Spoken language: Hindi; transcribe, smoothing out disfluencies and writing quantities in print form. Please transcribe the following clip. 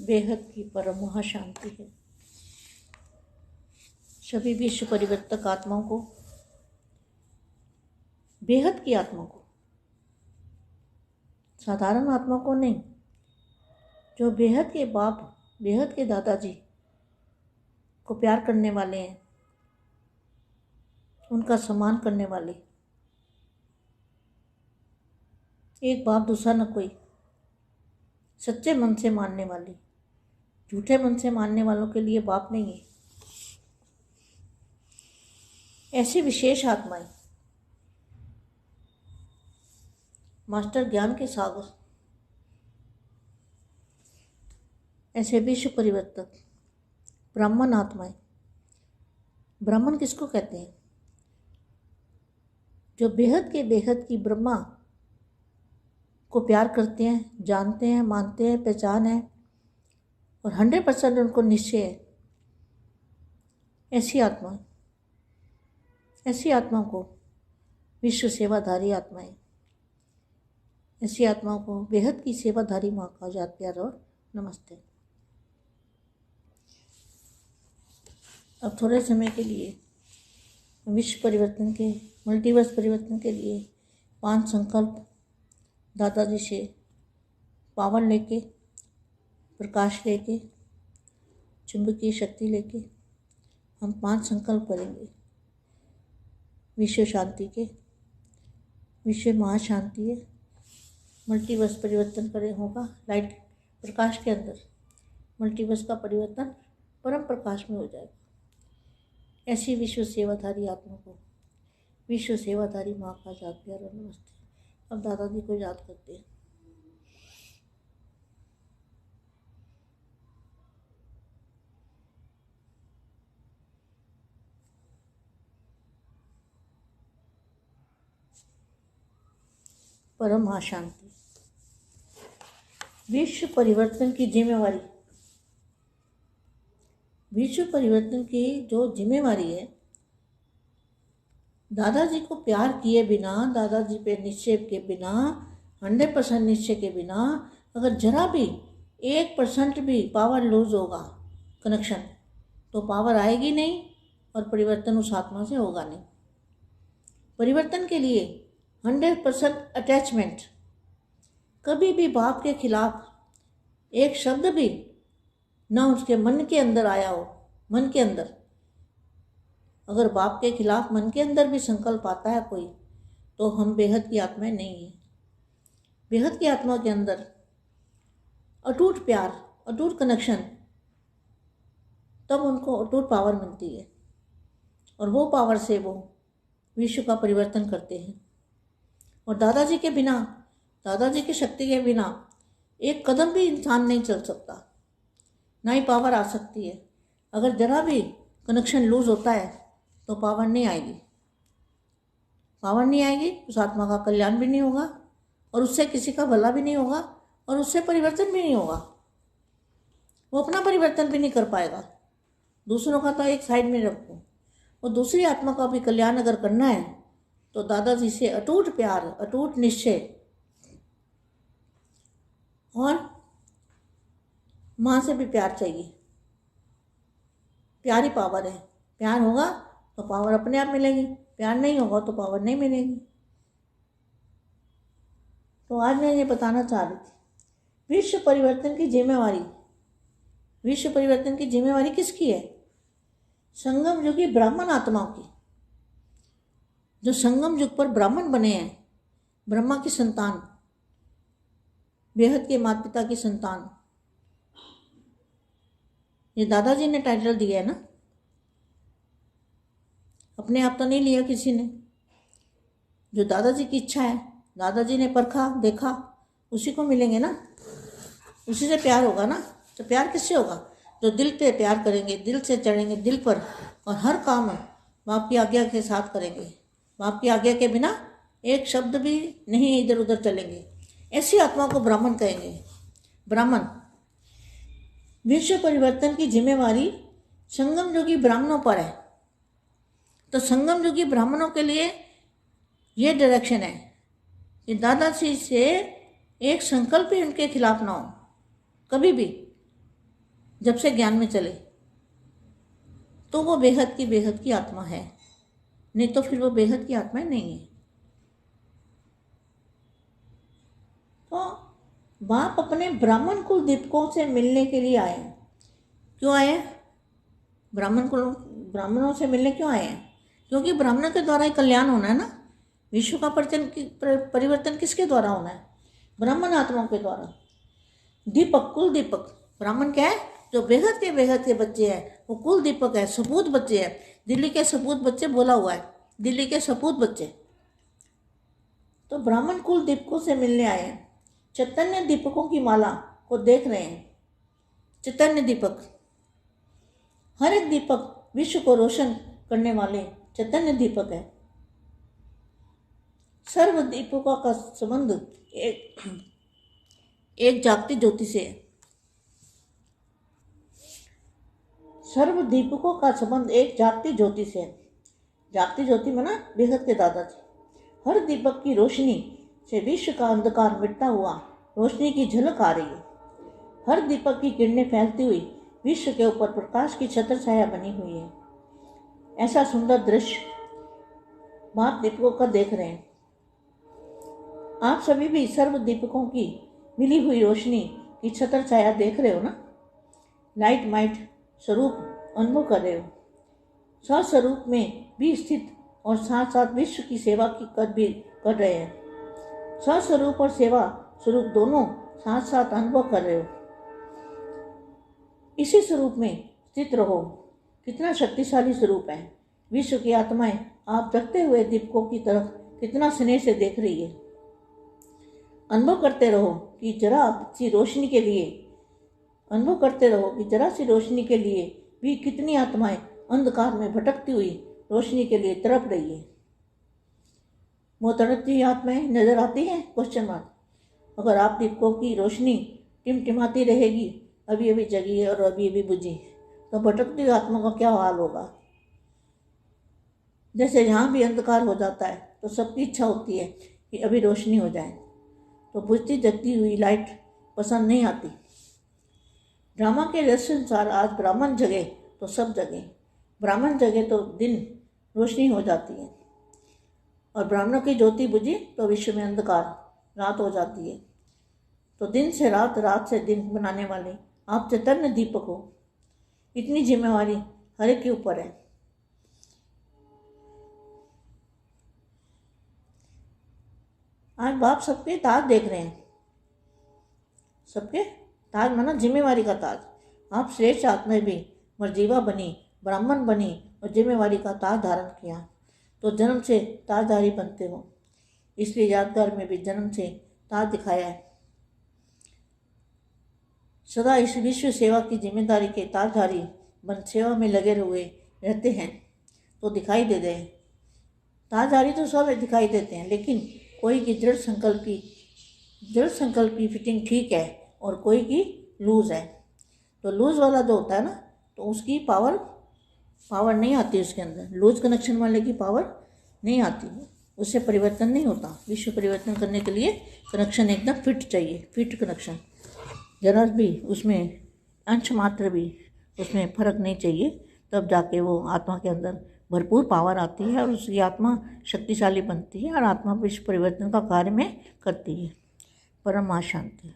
बेहद की परम महाशांति है। सभी विश्व परिवर्तक आत्माओं को, बेहद की आत्मा को, साधारण आत्मा को नहीं, जो बेहद के बाप, बेहद के दादाजी को प्यार करने वाले हैं, उनका सम्मान करने वाले, एक बाप दूसरा न कोई, सच्चे मन से मानने वाले, झूठे मन से मानने वालों के लिए बाप नहीं है। ऐसी विशेष आत्माएं मास्टर ज्ञान के सागर, ऐसे विश्व परिवर्तक ब्राह्मण आत्माएं। ब्राह्मण किसको कहते हैं? जो बेहद के बेहद की ब्रह्मा को प्यार करते हैं, जानते हैं, मानते हैं, पहचान है और 100% उनको निश्चय है। ऐसी आत्मा को विश्व सेवाधारी आत्माएं, ऐसी आत्माओं को बेहद की सेवाधारी माँ का आजाद प्यार और नमस्ते। अब थोड़े समय के लिए विश्व परिवर्तन के, मल्टीवर्स परिवर्तन के लिए 5 संकल्प दादाजी से पावर लेके, प्रकाश लेके, चुंबकीय शक्ति लेके हम 5 संकल्प करेंगे विश्व शांति के। विश्व महाशांति है, मल्टीवर्स परिवर्तन करें होगा लाइट प्रकाश के अंदर, मल्टीवर्स का परिवर्तन परम प्रकाश में हो जाएगा। ऐसी विश्व सेवाधारी आत्मा को विश्व सेवाधारी माँ का आजाद प्यार और नमस्ते। अब दादाजी को याद करते हैं। परम महाशांति। विश्व परिवर्तन की जिम्मेवारी, विश्व परिवर्तन की जो जिम्मेवारी है, दादाजी को प्यार किए बिना, दादाजी पे निश्चय के बिना, 100% निश्चय के बिना अगर जरा भी 1% भी पावर लूज होगा कनेक्शन, तो पावर आएगी नहीं और परिवर्तन उस आत्मा से होगा नहीं। परिवर्तन के लिए 100% अटैचमेंट, कभी भी बाप के खिलाफ एक शब्द भी ना उसके मन के अंदर आया हो। मन के अंदर अगर बाप के खिलाफ मन के अंदर भी संकल्प आता है कोई, तो हम बेहद की आत्माएं नहीं है। बेहद की आत्मा के अंदर अटूट प्यार, अटूट कनेक्शन, तब उनको अटूट पावर मिलती है और वो पावर से वो विश्व का परिवर्तन करते हैं। और दादाजी के बिना, दादाजी की शक्ति के बिना एक कदम भी इंसान नहीं चल सकता, ना ही पावर आ सकती है। अगर जरा भी कनेक्शन लूज होता है तो पावर नहीं आएगी। पावर नहीं आएगी, उस आत्मा का कल्याण भी नहीं होगा और उससे किसी का भला भी नहीं होगा और उससे परिवर्तन भी नहीं होगा। वो अपना परिवर्तन भी नहीं कर पाएगा। दूसरों का तो एक साइड में रखो, और दूसरी आत्मा का भी कल्याण अगर करना है तो दादाजी से अटूट प्यार, अटूट निश्चय और माँ से भी प्यार चाहिए। प्यार ही पावर है। प्यार होगा तो पावर अपने आप मिलेगी, प्यार नहीं होगा तो पावर नहीं मिलेगी। तो आज मैं ये बताना चाह रही थी, विश्व परिवर्तन की जिम्मेवारी, विश्व परिवर्तन की जिम्मेवारी किसकी है? संगम युगी ब्राह्मण आत्माओं की, जो संगम युग पर ब्राह्मण बने हैं, ब्रह्मा की संतान, बेहद के माता पिता की संतान। ये दादाजी ने टाइटल दिया है ना, अपने आप तो नहीं लिया किसी ने। जो दादाजी की इच्छा है, दादाजी ने परखा, देखा, उसी को मिलेंगे ना, उसी से प्यार होगा ना। तो प्यार किससे होगा? जो दिल पे प्यार करेंगे, दिल से चढ़ेंगे दिल पर, और हर काम बाप की आज्ञा के साथ करेंगे। बाप की आज्ञा के बिना एक शब्द भी नहीं इधर उधर चलेंगे। ऐसी आत्मा को ब्राह्मण कहेंगे। ब्राह्मण। विश्व परिवर्तन की जिम्मेवारी संगम योगी ब्राह्मणों पर है। तो संगम युगी ब्राह्मणों के लिए ये डायरेक्शन है कि दादाजी से एक संकल्प ही उनके खिलाफ ना हो, कभी भी। जब से ज्ञान में चले तो वो बेहद की आत्मा है, नहीं तो फिर वो बेहद की आत्मा नहीं है। तो बाप अपने ब्राह्मण कुल दीपकों से मिलने के लिए आए हैं। क्यों आए हैं? ब्राह्मणों से मिलने क्यों आए हैं? क्योंकि ब्राह्मणों के द्वारा ही कल्याण होना है ना। विश्व का परिवर्तन किसके द्वारा होना है? ब्राह्मण आत्माओं के द्वारा। दीपक, कुल दीपक। ब्राह्मण क्या है? जो बेहद के बच्चे हैं, वो कुल दीपक है, सपूत बच्चे हैं। दिल्ली के सपूत बच्चे बोला हुआ है, दिल्ली के सपूत बच्चे। तो ब्राह्मण कुल दीपकों से मिलने आए हैं। चैतन्य दीपकों की माला को देख रहे हैं। चैतन्य दीपक, हर एक दीपक विश्व को रोशन करने वाले चैतन्य दीपक है। सर्व दीपकों का संबंध एक जागती ज्योति से है। सर्व दीपकों का संबंध एक जागती ज्योति से है। जागती ज्योति माना बेहद के दादाजी। हर दीपक की रोशनी से विश्व का अंधकार मिटता हुआ रोशनी की झलक आ रही है। हर दीपक की किरणें फैलती हुई विश्व के ऊपर प्रकाश की छत्र छाया बनी हुई है। ऐसा सुंदर दृश्य बाप दीपकों का देख रहे हैं। आप सभी भी सर्व दीपकों की मिली हुई रोशनी की छत्र छाया देख रहे हो ना। लाइट माइट स्वरूप अनुभव कर रहे हो। स्वस्वरूप में भी स्थित और साथ साथ विश्व की सेवा की कर रहे हैं। स्वस्वरूप और सेवा स्वरूप दोनों साथ साथ अनुभव कर रहे हो। इसी स्वरूप में स्थित रहो। कितना शक्तिशाली स्वरूप है। विश्व की आत्माएं आप जगते हुए दीपकों की तरफ कितना स्नेह से देख रही है। अनुभव करते रहो कि जरा सी रोशनी के लिए भी कितनी आत्माएं अंधकार में भटकती हुई रोशनी के लिए तड़प रही है। वो तड़पती हुई आत्माएं नजर आती हैं? Question mark. अगर आप दीपकों की रोशनी टिमटिमाती रहेगी, अभी अभी जगी और अभी अभी बुझी, तो भटकती हुई आत्मा का क्या हाल होगा? जैसे यहाँ भी अंधकार हो जाता है तो सबकी इच्छा होती है कि अभी रोशनी हो जाए, तो बुझती जगती हुई लाइट पसंद नहीं आती। ड्रामा के रहस्य अनुसार आज ब्राह्मण जगे तो सब जगे। ब्राह्मण जगे तो दिन रोशनी हो जाती है, और ब्राह्मणों की ज्योति बुझी तो विश्व में अंधकार रात हो जाती है। तो दिन से रात, रात से दिन बनाने वाले आप चैतन्य दीपक हो। इतनी जिम्मेवारी हर एक के ऊपर है। आज बाप सबके ताज देख रहे हैं। सबके ताज माना जिम्मेवारी का ताज। आप श्रेष्ठ आत्मा भी मर्जीवा बनी, ब्राह्मण बनी और जिम्मेवारी का ताज धारण किया, तो जन्म से ताजधारी बनते हो। इसलिए यादगार में भी जन्म से ताज दिखाया है। सदा इस विश्व सेवा की जिम्मेदारी के ताजधारी बन सेवा में लगे हुए रहते हैं तो दिखाई दे गए। ताजधारी तो सब दिखाई देते हैं, लेकिन कोई की दृढ़ संकल्प की फिटिंग ठीक है और कोई की लूज है। तो लूज वाला जो होता है ना, तो उसकी पावर नहीं आती उसके अंदर। लूज कनेक्शन वाले की पावर नहीं आती, उससे परिवर्तन नहीं होता। विश्व परिवर्तन करने के लिए कनेक्शन एकदम फिट चाहिए, फिट कनेक्शन। जरा भी उसमें अंश मात्र भी उसमें फर्क नहीं चाहिए, तब जाके वो आत्मा के अंदर भरपूर पावर आती है और उसकी आत्मा शक्तिशाली बनती है और आत्मा विश्व परिवर्तन का कार्य में करती है। परम शांति।